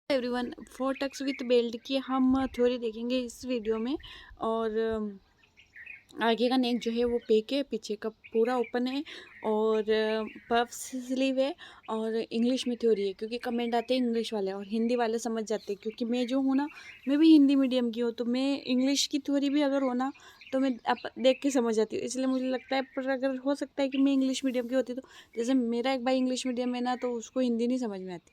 Everyone, four tucks with belt की हम theory देखेंगे इस वीडियो में। और आगे का नेक जो है वो पेक है, पीछे का पूरा ओपन है और पफ स्लीव है। और इंग्लिश में थ्योरी है क्योंकि कमेंट आते हैं इंग्लिश वाले और हिंदी वाले समझ जाते हैं क्योंकि मैं जो हूँ ना, मैं भी हिंदी मीडियम की हूँ, तो मैं इंग्लिश की थ्योरी भी अगर हो ना तो मैं देख के समझ जाती हूँ। इसलिए मुझे लगता है, पर अगर हो सकता है कि मैं इंग्लिश मीडियम की होती तो जैसे मेरा एक भाई इंग्लिश मीडियम है ना, तो उसको हिंदी नहीं समझ में आती,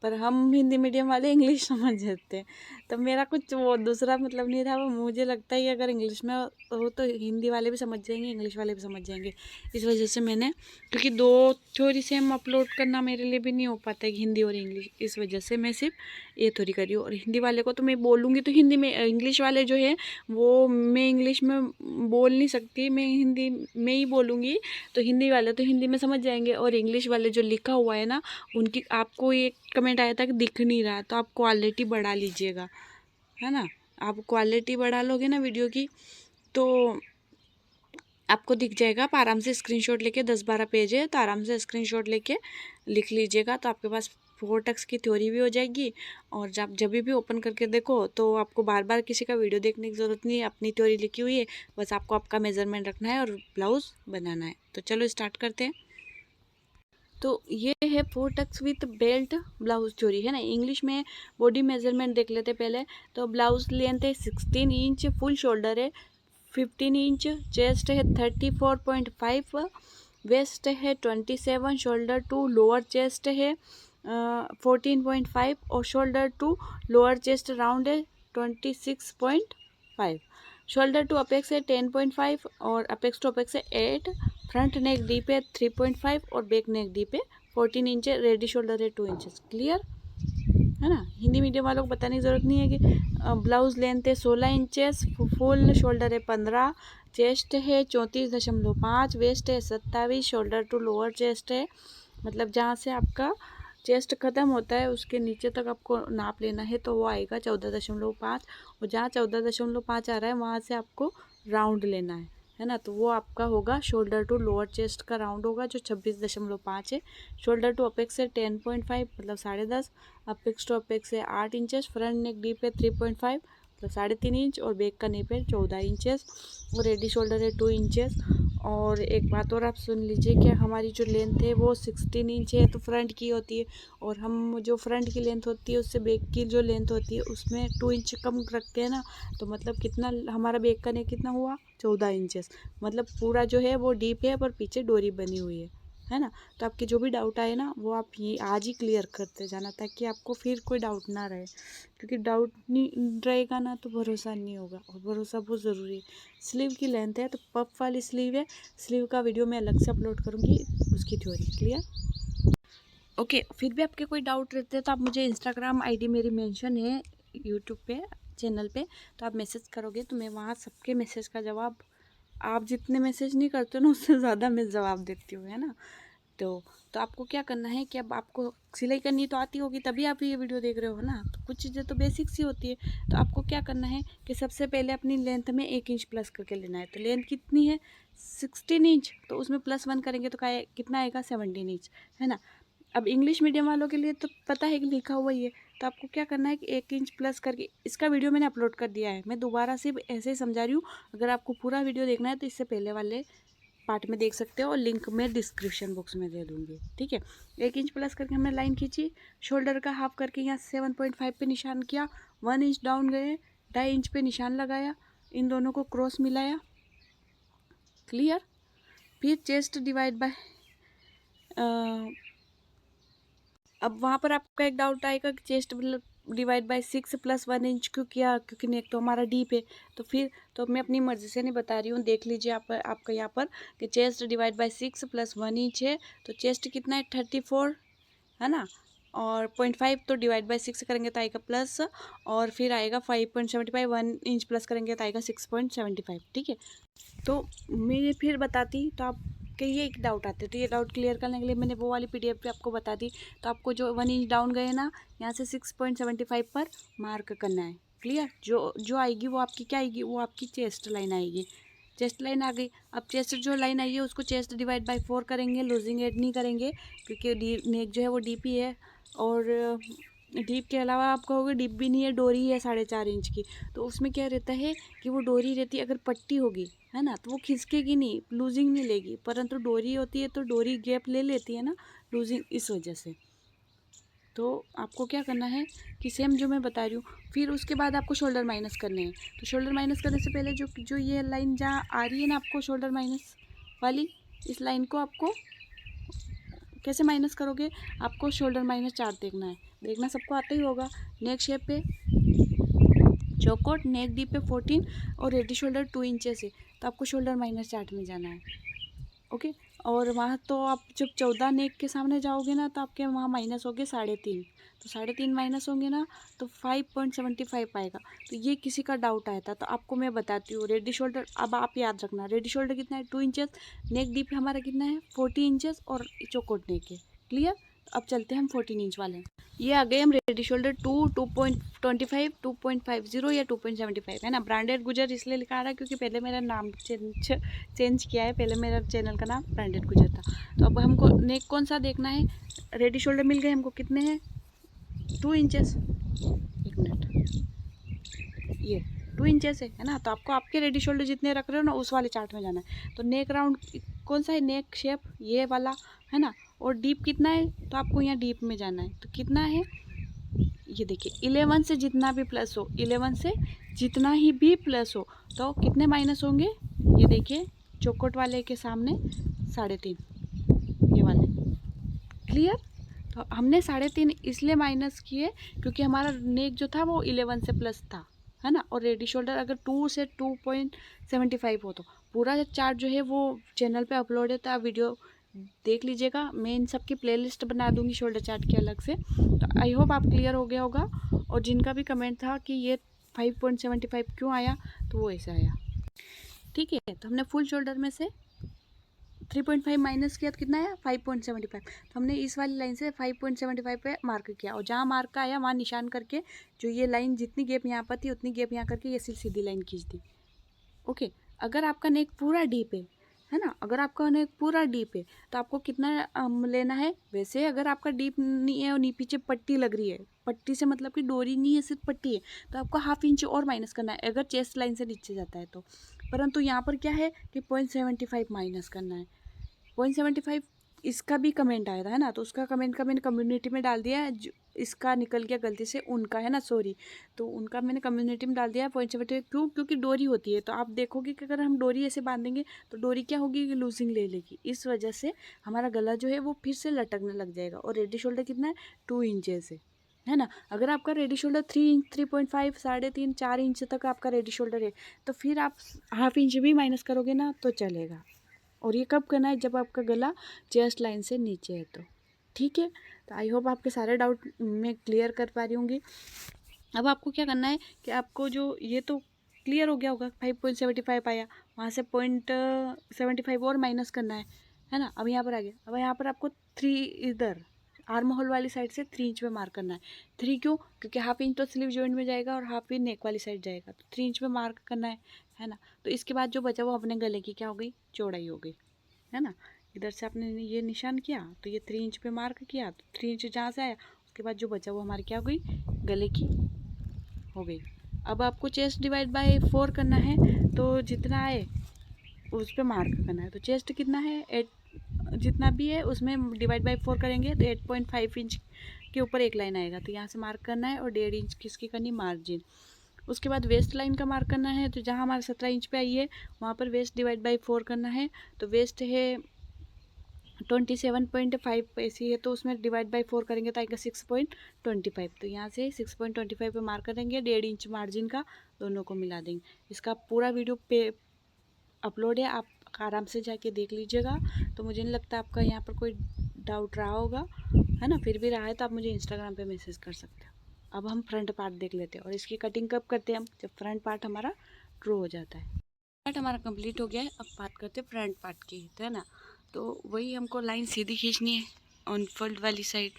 पर हम हिंदी मीडियम वाले इंग्लिश समझ जाते हैं। तो मेरा कुछ वो दूसरा मतलब नहीं था, वो मुझे लगता है कि अगर इंग्लिश में हो तो हिंदी वाले भी समझ जाएंगे, इंग्लिश वाले भी समझ जाएंगे। इस वजह से मैंने, क्योंकि दो थ्योरी से हम अपलोड करना मेरे लिए भी नहीं हो पाता है, हिंदी और इंग्लिश, इस वजह से मैं सिर्फ ये थ्योरी करी हूँ। और हिंदी वाले को तो मैं बोलूँगी तो हिंदी में, इंग्लिश वाले जो है वो मैं इंग्लिश में बोल नहीं सकती, मैं हिंदी में ही बोलूँगी, तो हिंदी वाले तो हिंदी में समझ जाएंगे। और इंग्लिश वाले जो लिखा हुआ है ना, उनकी आपको एक कमेंट आया था कि दिख नहीं रहा, तो आप क्वालिटी बढ़ा लीजिएगा, है ना। आप क्वालिटी बढ़ा लोगे ना वीडियो की तो आपको दिख जाएगा। आप आराम से स्क्रीनशॉट लेके, 10-12 पेज है तो आराम से स्क्रीनशॉट लेके लिख लीजिएगा, तो आपके पास फोर टक्स की थ्योरी भी हो जाएगी। और जब भी ओपन करके देखो तो आपको बार बार किसी का वीडियो देखने की ज़रूरत नहीं है, अपनी थ्योरी लिखी हुई है, बस आपको आपका मेजरमेंट रखना है और ब्लाउज बनाना है। तो चलो स्टार्ट करते हैं। तो ये है four tucks with belt blouse चोरी, है ना। इंग्लिश में बॉडी मेजरमेंट देख लेते पहले। तो ब्लाउज लेंथ है 16 इंच, फुल शोल्डर है 15 इंच, चेस्ट है 34.5, वेस्ट है 27, शोल्डर टू लोअर चेस्ट है 14.5 और shoulder to lower chest round है 26.5। शोल्डर टू अपेक्स है 10.5 और अपेक्स टू अपेक्स है 8। फ्रंट नेक डीप है 3.5 और बैक नेक डीप है 14 इंच है। रेडी शोल्डर है 2 इंचेस। क्लियर है ना। हिंदी मीडियम वालों को बताने की ज़रूरत नहीं है कि ब्लाउज लेंथ है 16 इंचेस, फुल शोल्डर है 15, चेस्ट है 34.5, वेस्ट है 27, शोल्डर टू लोअर चेस्ट है, मतलब जहाँ से आपका चेस्ट ख़त्म होता है उसके नीचे तक आपको नाप लेना है, तो वो आएगा 14.5। और जहाँ 14.5 आ रहा है वहाँ से आपको राउंड लेना है ना। तो वो आपका होगा शोल्डर टू लोअर चेस्ट का राउंड होगा जो 26.5 है। शोल्डर टू अपेक्स है 10.5 मतलब 10.5, अपेक्स टू अपेक्स है 8 इंचेस, फ्रंट नेक डीप है 3.5 मतलब 3.5 इंच और बैक का नेप है 14 इंचेस और रेडी शोल्डर है 2 इंचेस। और एक बात और आप सुन लीजिए कि हमारी जो लेंथ है वो 16 इंच है, तो फ्रंट की होती है, और हम जो फ्रंट की लेंथ होती है उससे बैक की जो लेंथ होती है उसमें 2 इंच कम रखते हैं ना, तो मतलब कितना हमारा बैक का नेक कितना हुआ 14 इंचेस, मतलब पूरा जो है वो डीप है पर पीछे डोरी बनी हुई है ना। तो आपके जो भी डाउट आए ना वो आप ये आज ही क्लियर करते जाना ताकि आपको फिर कोई डाउट ना रहे, क्योंकि डाउट नहीं रहेगा ना तो भरोसा नहीं होगा, और भरोसा बहुत ज़रूरी है। स्लीव की लेंथ है तो पफ वाली स्लीव है, स्लीव का वीडियो मैं अलग से अपलोड करूँगी, उसकी थ्योरी। Clear okay. फिर भी आपके कोई डाउट रहते हैं तो आप मुझे इंस्टाग्राम आईडी मेरी मेंशन है यूट्यूब पे चैनल पे, तो आप मैसेज करोगे तो मैं वहाँ सबके मैसेज का जवाब, आप जितने मैसेज नहीं करते हो ना उससे ज़्यादा मैं जवाब देती हूँ, है ना। तो आपको क्या करना है कि अब आपको सिलाई करनी तो आती होगी तभी आप ये वीडियो देख रहे हो ना, तो कुछ चीज़ें तो बेसिक सी होती है। तो आपको क्या करना है कि सबसे पहले अपनी लेंथ में 1 इंच प्लस करके लेना है। तो लेंथ कितनी है 16 इंच, तो उसमें +1 करेंगे तो कितना आएगा 17 इंच, है ना। अब इंग्लिश मीडियम वालों के लिए तो पता है कि लिखा हुआ ही है, तो आपको क्या करना है कि 1 इंच प्लस करके, इसका वीडियो मैंने अपलोड कर दिया है, मैं दोबारा सिर्फ ऐसे ही समझा रही हूँ। अगर आपको पूरा वीडियो देखना है तो इससे पहले वाले पार्ट में देख सकते हो और लिंक मैं डिस्क्रिप्शन बॉक्स में दे दूँगी, ठीक है। 1 इंच प्लस करके हमने लाइन खींची, शोल्डर का हाफ करके यहाँ 7.5 पे निशान किया, 1 इंच डाउन गए, 2.5 इंच पे निशान लगाया, इन दोनों को क्रॉस मिलाया। क्लियर। फिर चेस्ट डिवाइड बाय, अब वहाँ पर आपका एक डाउट आएगा कि चेस्ट डिवाइड बाय 6 + 1 इंच क्यों किया, क्योंकि नेक तो हमारा डीप है। तो फिर तो मैं अपनी मर्ज़ी से नहीं बता रही हूँ, देख लीजिए आप आपका यहाँ पर कि चेस्ट डिवाइड बाय 6 + 1 इंच है, तो चेस्ट कितना है 34, है ना। और 0.5 तो डिवाइड बाय 6 करेंगे तो आएगा प्लस, और फिर आएगा 5.75, 1 इंच प्लस करेंगे तो आएगा 6.75, ठीक है। तो मैं फिर बताती तो आपके ये एक डाउट आते, तो ये डाउट क्लियर करने के लिए मैंने वो वाली पीडीएफ भी आपको बता दी। तो आपको जो 1 इंच डाउन गए ना, यहाँ से 6.75 पर मार्क करना है। क्लियर। जो आएगी वो आपकी क्या आएगी, वो आपकी चेस्ट लाइन आएगी। चेस्ट लाइन आ गई। अब चेस्ट जो लाइन आई है उसको चेस्ट डिवाइड बाय 4 करेंगे, लूजिंग एड नहीं करेंगे क्योंकि नेक जो है वो डीपी है। और डीप के अलावा आप कहोगे डीप भी नहीं है, डोरी है 4.5 इंच की, तो उसमें क्या रहता है कि वो डोरी रहती है, अगर पट्टी होगी है ना तो वो खिसकेगी नहीं, लूजिंग नहीं लेगी, परंतु डोरी होती है तो डोरी गैप ले लेती है ना लूजिंग, इस वजह से। तो आपको क्या करना है कि सेम जो मैं बता रही हूँ, फिर उसके बाद आपको शोल्डर माइनस करने हैं। तो शोल्डर माइनस करने से पहले जो जो ये लाइन जहाँ आ रही है ना आपको शोल्डर माइनस वाली, इस लाइन को आपको कैसे माइनस करोगे, आपको शोल्डर माइनस चार्ट देखना है, देखना सबको आता ही होगा। नेक शेप पे चौकोट, नेक डीप पे 14 और रेडी शोल्डर 2 इंचेस है, तो आपको शोल्डर माइनस चार्ट में जाना है। ओके, और वहाँ तो आप जब 14 नेक के सामने जाओगे ना तो आपके वहाँ माइनस हो गए 3.5, तो 3.5 माइनस होंगे ना तो 5.75 आएगा। तो ये किसी का डाउट आया था तो आपको मैं बताती हूँ। रेडी शोल्डर अब आप याद रखना, रेडी शोल्डर कितना है 2 इंचेस, नेक डीप हमारा कितना है 40 इंचेस और चौकोट नेक है। क्लियर। अब चलते हैं हम 14 इंच वाले। ये आ गए हम रेडी शोल्डर 2.25, 2.50 या 2.75 है ना। ब्रांडेड गुजर इसलिए लिखा आ रहा है क्योंकि पहले मेरा नाम चेंज किया है, पहले मेरा चैनल का नाम ब्रांडेड गुजर था। तो अब हमको नेक कौन सा देखना है, रेडी शोल्डर मिल गए हमको, कितने हैं 2 इंचेस, एक मिनट, ये 2 इंचेस है ना। तो आपको आपके रेडी शोल्डर जितने रख रहे हो ना उस वाले चार्ट में जाना है। तो नेक राउंड कौन सा है, नेक शेप ये वाला है ना, और डीप कितना है तो आपको यहाँ डीप में जाना है। तो कितना है ये देखिए 11 से जितना भी प्लस हो, 11 से जितना ही भी प्लस हो तो कितने माइनस होंगे, ये देखिए चौकोट वाले के सामने 3.5 ये वाले। क्लियर। तो हमने 3.5 इसलिए माइनस किए क्योंकि हमारा नेक जो था वो 11 से प्लस था है ना, और रेडी शोल्डर अगर 2 से 2.75 हो तो पूरा चार्ट जो है वो चैनल पे अपलोड है, तो आप वीडियो देख लीजिएगा। मैं इन सब की प्लेलिस्ट बना दूंगी शोल्डर चार्ट के अलग से। तो आई होप आप क्लियर हो गया होगा। और जिनका भी कमेंट था कि ये 5.75 क्यों आया, तो वो ऐसे आया। ठीक है, तो हमने फुल शोल्डर में से 3.5 माइनस किया तो कितना आया 5.75। तो हमने इस वाली लाइन से 5.75 पे मार्क किया, और जहाँ मार्क आया वहाँ निशान करके जो ये लाइन जितनी गैप यहाँ पर थी उतनी गैप यहाँ करके ये सीधी लाइन खींच दी। ओके, अगर आपका नेक पूरा डीप है ना, अगर आपका नेक पूरा डीप है तो आपको कितना लेना है। वैसे अगर आपका डीप नहीं है और नी पीछे पट्टी लग रही है, पट्टी से मतलब कि डोरी नहीं है सिर्फ पट्टी है, तो आपको 1/2 इंच और माइनस करना है अगर चेस्ट लाइन से नीचे जाता है तो। परंतु यहाँ पर क्या है कि 0.75 माइनस करना है। 0.75 इसका भी कमेंट आया था है ना, तो उसका कमेंट का मैंने कम्युनिटी में डाल दिया है। इसका निकल गया गलती से, उनका है ना सॉरी, तो उनका मैंने कम्युनिटी में डाल दिया है 0.75। क्यों, क्योंकि डोरी होती है तो आप देखोगे कि अगर हम डोरी ऐसे बांधेंगे तो डोरी क्या होगी, लूजिंग ले लेगी, इस वजह से हमारा गला जो है वो फिर से लटकने लग जाएगा। और रेडी शोल्डर कितना है 2 इंचेस है ना। अगर आपका रेडी शोल्डर 3 इंच, 3.5, 3.5, 4 इंच तक आपका रेडी शोल्डर है तो फिर आप 1/2 इंच भी माइनस करोगे ना तो चलेगा। और ये कब करना है, जब आपका गला चेस्ट लाइन से नीचे है तो। ठीक है, तो आई होप आपके सारे डाउट मैं क्लियर कर पा रही होंगी। अब आपको क्या करना है कि आपको जो ये तो क्लियर हो गया होगा, 5.75 आया, वहाँ से 0.75 और माइनस करना है ना। अब यहाँ पर आ गया, अब यहाँ पर आपको 3 इधर आर्म होल वाली साइड से 3 इंच पे मार्क करना है। 3 क्यों, क्योंकि 1/2 इंच तो स्लीव जॉइंट में जाएगा और 1/2 इंच नेक वाली साइड जाएगा, तो 3 इंच पे मार्क करना है ना। तो इसके बाद जो बचा वो अपने गले की क्या हो गई, चौड़ाई हो गई है ना। इधर से आपने ये निशान किया तो ये 3 इंच पे मार्क किया, तो 3 इंच जहाँ से आया उसके बाद जो बचा वो हमारी क्या हो गई, गले की हो गई। अब आपको चेस्ट डिवाइड बाय 4 करना है, तो जितना आए उस पर मार्क करना है। तो चेस्ट कितना है 8, जितना भी है उसमें डिवाइड बाय 4 करेंगे तो 8.5 इंच के ऊपर एक लाइन आएगा, तो यहाँ से मार्क करना है। और 1.5 इंच किसकी करनी, मार्जिन। उसके बाद वेस्ट लाइन का मार्क करना है, तो जहाँ हमारा 17 इंच पे आई है वहाँ पर वेस्ट डिवाइड बाय 4 करना है। तो वेस्ट है 27.5 ऐसी है, तो उसमें डिवाइड बाय 4 करेंगे तो आएगा 6.25। तो यहाँ से 6.25 पे मार्क करेंगे, 1.5 इंच मार्जिन का दोनों को मिला देंगे। इसका पूरा वीडियो पे अपलोड है, आप आराम से जाके देख लीजिएगा। तो मुझे नहीं लगता आपका यहाँ पर कोई डाउट रहा होगा है ना, फिर भी रहा है तो आप मुझे इंस्टाग्राम पे मैसेज कर सकते हो। अब हम फ्रंट पार्ट देख लेते हैं, और इसकी कटिंग कब करते हैं हम, जब फ्रंट पार्ट हमारा ड्रॉ हो जाता है। पार्ट हमारा कंप्लीट हो गया है, अब बात करते हैं फ्रंट पार्ट की, तो है ना। तो वही हमको लाइन सीधी खींचनी है ऑन फोल्ड वाली साइड,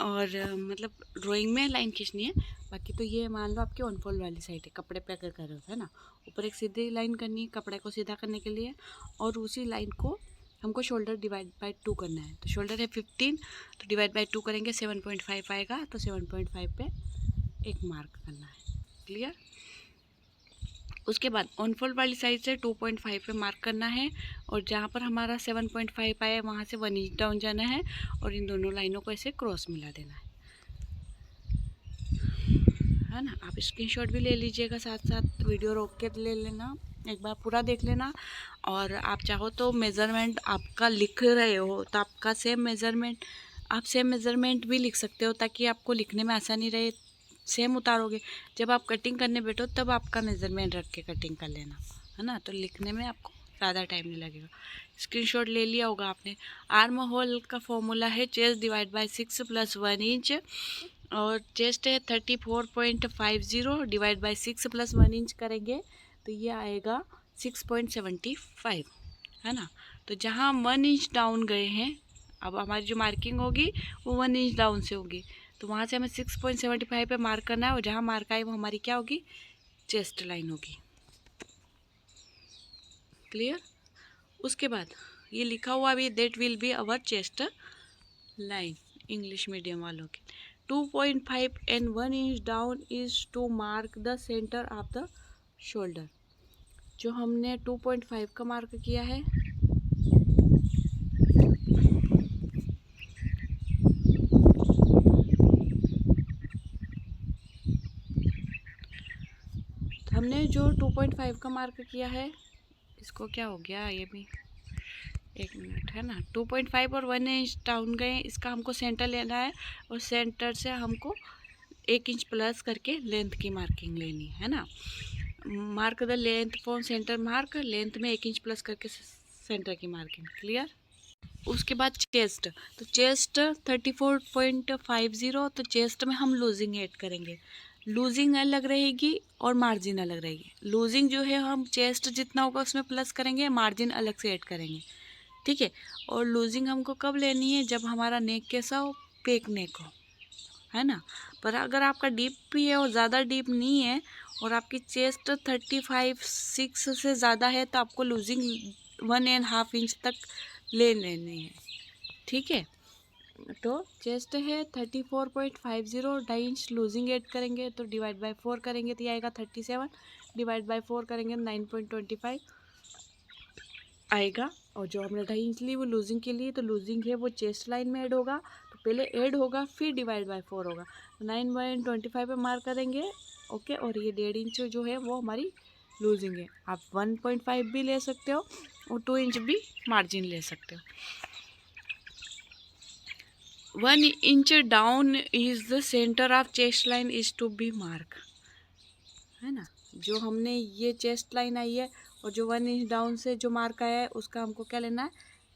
और मतलब ड्राइंग में लाइन खींचनी है। बाकी तो ये मान लो आपकी ऑन फोल्ड वाली साइड है, कपड़े पे अगर कर रहे हो है ना, ऊपर एक सीधी लाइन करनी है कपड़े को सीधा करने के लिए, और उसी लाइन को हमको शोल्डर डिवाइड बाय 2 करना है। तो शोल्डर है 15, तो डिवाइड बाय 2 करेंगे 7.5 आएगा, तो 7.5 पे एक मार्क करना है। क्लियर। उसके बाद ऑनफोल्ड वाली साइड से 2.5 पे मार्क करना है, और जहाँ पर हमारा 7.5 आया वहाँ से 1 इंच डाउन जाना है और इन दोनों लाइनों को ऐसे क्रॉस मिला देना है ना। आप स्क्रीनशॉट भी ले लीजिएगा, साथ साथ वीडियो रोक के ले लेना, एक बार पूरा देख लेना। और आप चाहो तो मेज़रमेंट आपका लिख रहे हो तो आपका सेम मेज़रमेंट, आप सेम मेज़रमेंट भी लिख सकते हो, ताकि आपको लिखने में आसानी रहे। सेम उतारोगे, जब आप कटिंग करने बैठो तब आपका मेज़रमेंट रख के कटिंग कर लेना, है ना, तो लिखने में आपको ज़्यादा टाइम नहीं लगेगा। स्क्रीनशॉट ले लिया होगा आपने। आर्म होल का फॉर्मूला है चेस्ट डिवाइड बाय 6 + 1 इंच, और चेस्ट है 34.50 डिवाइड बाय 6 + 1 इंच करेंगे तो ये आएगा 6.75, है ना। तो जहाँ 1 इंच डाउन गए हैं, अब हमारी जो मार्किंग होगी वो 1 इंच डाउन से होगी, तो वहाँ से हमें 6.75 पे मार्क करना है, और जहाँ मार्क आए वो हमारी क्या होगी, चेस्ट लाइन होगी। क्लियर। उसके बाद ये लिखा हुआ भी, that will be our chest line, English medium वालों की। 2.5 and 1 inch down is to mark the center of the shoulder। जो हमने 2.5 का मार्क किया है, हमने जो 2.5 का मार्क किया है, इसको क्या हो गया, ये भी 1 मिनट, है ना। 2.5 और 1 इंच डाउन गए, इसका हमको सेंटर लेना है, और सेंटर से हमको 1 इंच प्लस करके लेंथ की मार्किंग लेनी है ना। Mark the length from centre mark, length में 1 इंच प्लस करके सेंटर की मार्किंग। क्लियर। उसके बाद चेस्ट, तो चेस्ट 34.50, तो चेस्ट में हम लूजिंग ऐड करेंगे। लूजिंग अलग रहेगी और मार्जिन अलग रहेगी। लूजिंग जो है हम चेस्ट जितना होगा उसमें प्लस करेंगे, मार्जिन अलग से ऐड करेंगे, ठीक है। और लूजिंग हमको कब लेनी है, जब हमारा नेक कैसा हो, पेक नेक हो, है ना। पर अगर आपका डीप भी है और ज़्यादा डीप नहीं है, और आपकी चेस्ट 35.6 से ज़्यादा है, तो आपको लूजिंग 1.5 इंच तक ले लेनी है, ठीक है। तो चेस्ट है 34.50, 2.5 इंच लूजिंग ऐड करेंगे, तो डिवाइड बाय 4 करेंगे तो ये आएगा 37, डिवाइड बाय 4 करेंगे 9.25 आएगा। और जो हमने 2.5 इंच ली वो लूजिंग के लिए, तो लूजिंग है वो चेस्ट लाइन में ऐड होगा, तो पहले ऐड होगा फिर डिवाइड बाय 4 होगा, तो 9.25 पे मार्क करेंगे, ओके। और ये 1.5 इंच जो है वो हमारी लूजिंग है। आप 1.5 भी ले सकते हो और 2 इंच भी मार्जिन ले सकते हो। 1 inch down is the centre of chest line is to be mark, है ना। जो हमने ये चेस्ट लाइन आई है और जो 1 इंच डाउन से जो मार्क आया है उसका हमको क्या लेना है,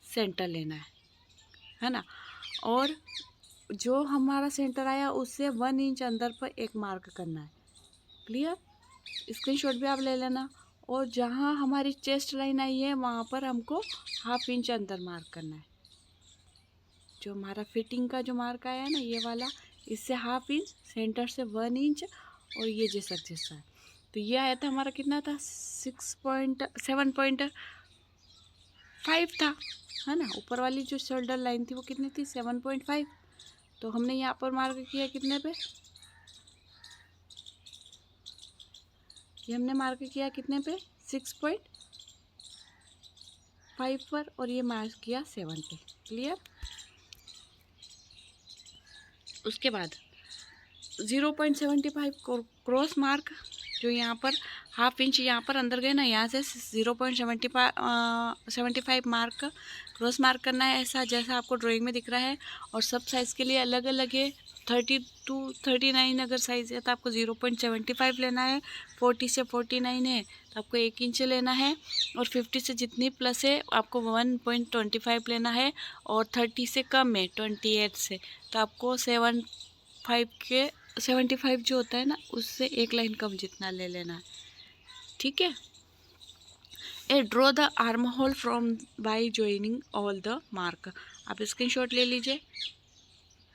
सेंटर लेना है ना। और जो हमारा सेंटर आया उससे 1 इंच अंदर पर एक मार्क करना है। क्लियर। स्क्रीनशॉट भी आप ले लेना। और जहाँ हमारी चेस्ट लाइन आई है वहाँ पर हमको 1/2 इंच अंदर मार्क करना है। जो हमारा फिटिंग का जो मार्क आया है ना, ये वाला, इससे 1/2 इंच, सेंटर से 1 इंच, और ये जैसा जैसा है, तो ये आया था हमारा कितना था, 7.5 था, है ना। ऊपर वाली जो शोल्डर लाइन थी वो कितनी थी, 7.5। तो हमने यहाँ पर मार्क किया कितने पे, ये हमने मार्क किया कितने पे, 6.5 पर, और ये मार्क किया 7 पे। क्लियर। उसके बाद 0.75 क्रॉस मार्क, जो यहाँ पर 1/2 इंच यहाँ पर अंदर गए ना, यहाँ से 0.75 मार्क क्रॉस मार्क करना है, ऐसा जैसा आपको ड्राइंग में दिख रहा है। और सब साइज़ के लिए अलग अलग है। 30 to 39 अगर साइज़ है तो आपको 0.75 लेना है। 40 से 49 है तो आपको 1 इंच लेना है। और 50 से जितनी प्लस है आपको 1.25 लेना है। और 30 से कम है 28 से तो आपको 75 जो होता है ना, उससे 1 लाइन कम जितना ले लेना है, ठीक है। A draw the armhole from by joining all the mark. आप स्क्रीनशॉट ले लीजिए।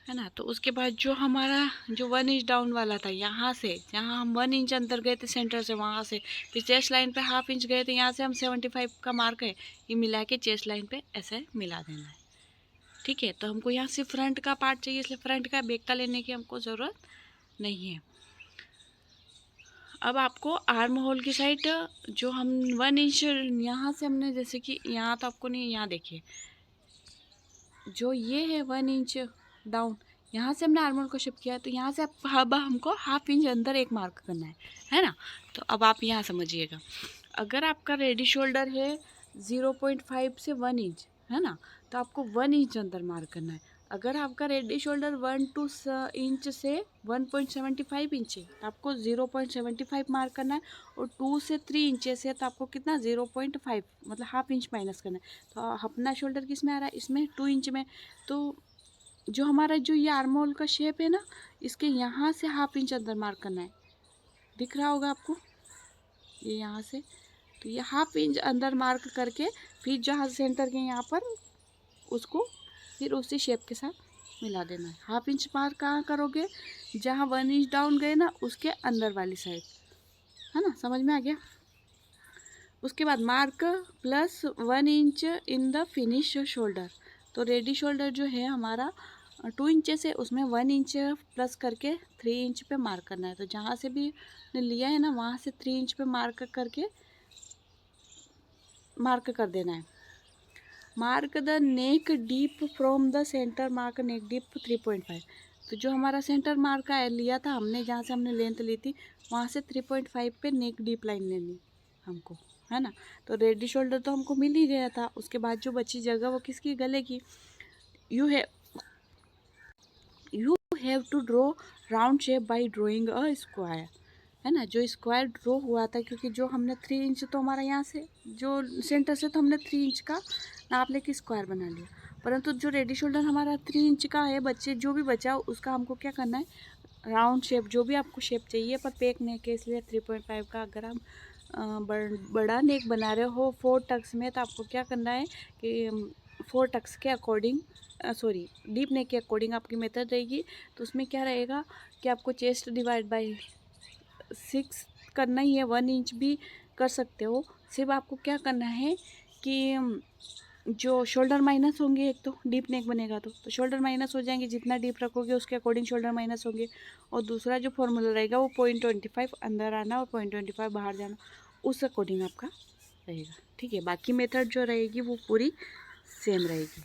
है ना। तो उसके बाद जो हमारा जो 1 इंच डाउन वाला था, यहाँ से जहाँ हम 1 इंच अंदर गए थे सेंटर से, वहाँ से फिर चेस्ट लाइन पे हाफ इंच गए थे, यहाँ से हम 75 का मार्क है, ये मिला के चेस्ट लाइन पे ऐसे मिला देना है। ठीक है, तो हमको यहाँ से फ्रंट का पार्ट चाहिए, इसलिए फ्रंट का, बैक का लेने की हमको ज़रूरत नहीं है। अब आपको आर्म होल की साइड जो हम 1 इंच यहाँ से हमने, जैसे कि यहाँ तो आपको नहीं, यहाँ देखिए जो ये है 1 इंच डाउन, यहाँ से हमने आर्म होल को शिफ्ट किया, तो यहाँ से अब हमको हाफ इंच अंदर एक मार्क करना है ना। तो अब आप यहाँ समझिएगा, अगर आपका रेडी शोल्डर है 0.5 से 1 इंच, है ना, तो आपको 1 इंच अंदर मार्क करना है। अगर आपका रेडी शोल्डर 1 इंच से 1.75 इंच है, तो आपको 0.75 मार्क करना है, और 2 से 3 इंचेस है तो आपको कितना 0.5 मतलब हाफ इंच माइनस करना है। तो अपना शोल्डर किस में आ रहा है, इसमें 2 इंच में। तो जो हमारा जो ये आर्म होल का शेप है ना, इसके यहाँ से हाफ इंच अंदर मार्क करना है, दिख रहा होगा आपको ये यहाँ से। तो ये हाफ इंच अंदर मार्क करके फिर जहाँ सेंटर के यहाँ पर उसको फिर उसी शेप के साथ मिला देना है। हाफ इंच मार्क कहाँ करोगे, जहाँ 1 इंच डाउन गए ना उसके अंदर वाली साइड, है ना, समझ में आ गया। उसके बाद mark +1 inch in the finish shoulder. तो रेडी शोल्डर जो है हमारा 2 इंचेस है, उसमें 1 इंच प्लस करके 3 इंच पे मार्क करना है। तो जहाँ से भी ने लिया है ना, वहाँ से 3 इंच पे मार्क करके मार्क कर देना है। Mark the neck deep from the centre, mark neck deep 3.5। तो जो हमारा सेंटर मार्क लिया था हमने, जहाँ से हमने लेंथ ली थी, वहाँ से 3.5 पे नेक डीप लाइन लेनी हमको, है ना। तो रेडी शोल्डर तो हमको मिल ही गया था। उसके बाद जो बची जगह वो किसकी, गले की। You have to draw round shape by drawing a square, है ना। जो स्क्वायर ड्रॉ हुआ था, क्योंकि जो हमने 3 इंच तो हमारा यहाँ से जो सेंटर से तो हमने 3 इंच का नाप लेके स्क्वायर बना लिया, परंतु जो रेडी शोल्डर हमारा 3 इंच का है, बच्चे जो भी बचा उसका हमको क्या करना है, राउंड शेप जो भी आपको शेप चाहिए, पर पेक नेक है इसलिए 3.5 का। अगर हम बड़ा नेक बना रहे हो 4 टक्स में, तो आपको क्या करना है कि 4 टक्स के अकॉर्डिंग, सॉरी डीप नेक के अकॉर्डिंग आपकी मेथड रहेगी। तो उसमें क्या रहेगा कि आपको चेस्ट डिवाइड बाई 6 करना ही है, 1 इंच भी कर सकते हो। सिर्फ आपको क्या करना है कि जो शोल्डर माइनस होंगे, एक तो डीप नेक बनेगा तो शोल्डर माइनस हो जाएंगे, जितना डीप रखोगे उसके अकॉर्डिंग शोल्डर माइनस होंगे। और दूसरा जो फॉर्मूला रहेगा वो 0.25 अंदर आना और 0.25 बाहर जाना, उस अकॉर्डिंग आपका रहेगा। ठीक है, बाकी मेथड जो रहेगी वो पूरी सेम रहेगी।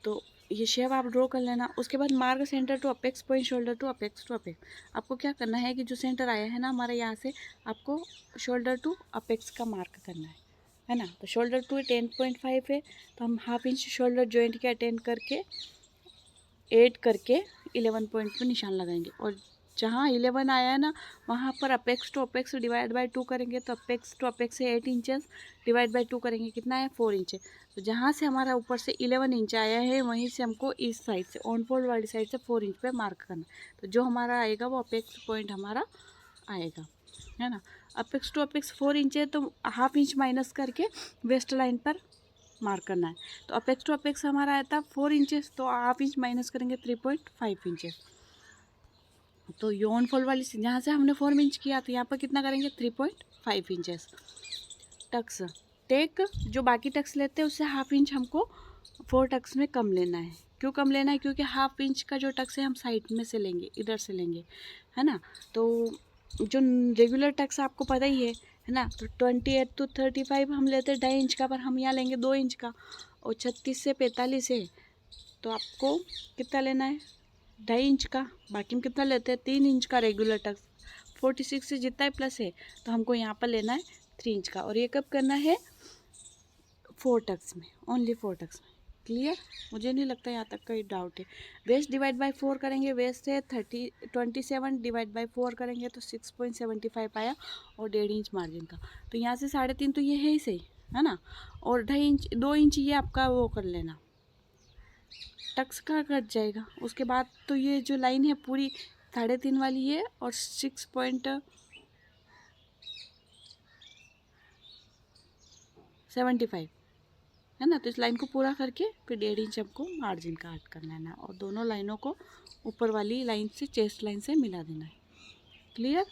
तो ये शेप आप ड्रॉ कर लेना। उसके बाद mark centre to apex point shoulder to apex to apex. आपको क्या करना है कि जो सेंटर आया है ना हमारा, यहाँ से आपको शोल्डर टू अपेक्स का मार्क करना है ना। तो शोल्डर टू 10.5 है, तो हम हाफ इंच शोल्डर जॉइंट के अटेंड करके ऐड करके 11 पॉइंट पे निशान लगाएंगे। और जहाँ 11 आया है ना, वहाँ पर apex to apex divide by 2 करेंगे। तो अपेक्स टू अपेक्स से 8 इंचेस डिवाइड बाय 2 करेंगे, कितना है 4 इंच। तो जहाँ से हमारा ऊपर से 11 इंच आया है, वहीं से हमको इस साइड से ऑन फोल्ड वाली साइड से 4 इंच पे मार्क करना। तो जो हमारा आएगा वो अपेक्स पॉइंट हमारा आएगा, है ना। अपेक्स टू अपेक्स 4 इंच है, तो हाफ इंच माइनस करके वेस्ट लाइन पर मार्क करना है। तो अपेक्स टू अपेक्स हमारा आया था 4 इंचेस, तो हाफ इंच माइनस करेंगे 3.5 इंचेस। तो ये ऑन फोल्ड वाली जहाँ से हमने 4 इंच किया, तो यहाँ पर कितना करेंगे 3.5 इंचेस। टक्स टेक जो बाकी टक्स लेते हैं उससे हाफ इंच हमको 4 टक्स में कम लेना है। क्यों कम लेना है, क्योंकि हाफ इंच का जो टक्स है हम साइड में से लेंगे, इधर से लेंगे, है ना। तो जो रेगुलर टक्स आपको पता ही है ना। तो 28 to 35 हम लेते हैं 2.5 इंच का, पर हम यहाँ लेंगे 2 इंच का। और 36 से 45 है, तो आपको कितना लेना है 2.5 इंच का। बाकी हम कितना लेते हैं 3 इंच का रेगुलर टक्स। 46 से जितना ही प्लस है, तो हमको यहाँ पर लेना है 3 इंच का। और ये कब करना है 4 टक्स में, ओनली 4 टक्स में। क्लियर, मुझे नहीं लगता यहाँ तक कोई डाउट है। वेस्ट डिवाइड बाय 4 करेंगे, वेस्ट है 27 डिवाइड बाय 4 करेंगे तो 6.75 आया, और 1.5 इंच मार्जिन का। तो यहाँ से 3.5 तो ये है ही सही, है ना। और 2.5 इंच 2 इंच ये आपका वो कर लेना, टक्स का कट जाएगा। उसके बाद तो ये जो लाइन है पूरी 3.5 वाली है, और 6.75 है ना। तो इस लाइन को पूरा करके फिर 1.5 इंच हमको मार्जिन काट करना है ना, और दोनों लाइनों को ऊपर वाली लाइन से चेस्ट लाइन से मिला देना है। क्लियर।